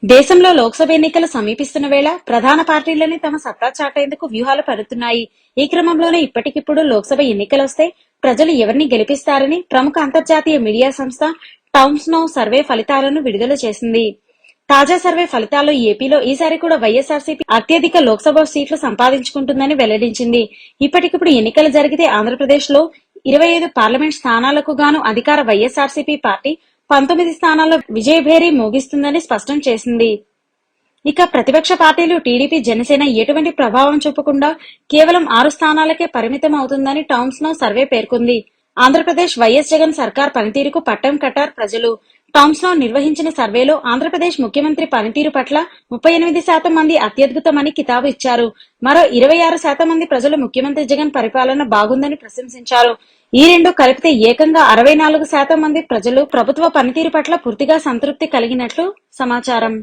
దేశంలో లోక్సభ ఎన్నికలు సమీపిస్తున్న వేళ ప్రధాన పార్టీలని తమ సత్తా చాటేందుకు వ్యూహాలు పన్నుతున్నాయి. ఈ క్రమంలోనే ఇప్పటికిప్పుడు లోక్సభ ఎన్నికలొస్తే ప్రజలు ఎవరిని గెలిపిస్తారని ప్రముఖ అంతర్జాతీయ మీడియా సంస్థ టౌన్స్ నౌ సర్వే ఫలితాలను విడుదల చేసింది. తాజా సర్వే ఫలితాల్లో ఏపీలో ఈసారి కూడా వైఎస్ఆర్సీపీ అత్యధిక లోక్సభ సీట్లు సంపాదించుకుంటుందని వెల్లడించింది. ఇప్పటికిప్పుడు ఎన్నికలు జరిగితే ఆంధ్రప్రదేశ్ లో 25 పార్లమెంట్ స్థానాలకు గాను అధికార వైఎస్ఆర్సీపీ పార్టీ 19 స్థానాల్లో విజయభేరి మోగిస్తుందని స్పష్టం చేసింది. ఇక ప్రతిపక్ష పార్టీలు టీడీపీ, జనసేన ఎటువంటి ప్రభావం చూపకుండా కేవలం 6 స్థానాలకే పరిమితం అవుతుందని టౌన్స్ నౌ సర్వే పేర్కొంది. ఆంధ్రప్రదేశ్ వైఎస్ జగన్ సర్కార్ పనితీరుకు పట్టం కట్టారు ప్రజలు. టౌన్స్ నౌ నిర్వహించిన సర్వేలో ఆంధ్రప్రదేశ్ ముఖ్యమంత్రి పనితీరు పట్ల 38% మంది అత్యద్భుతమని కితాబు ఇచ్చారు. మరో 26% మంది ప్రజలు ముఖ్యమంత్రి జగన్ పరిపాలన బాగుందని ప్రశంసించారు. ఈ రెండు కలిపితే ఏకంగా 64% మంది ప్రజలు ప్రభుత్వ పనితీరు పట్ల పూర్తిగా సంతృప్తి కలిగినట్లు సమాచారం.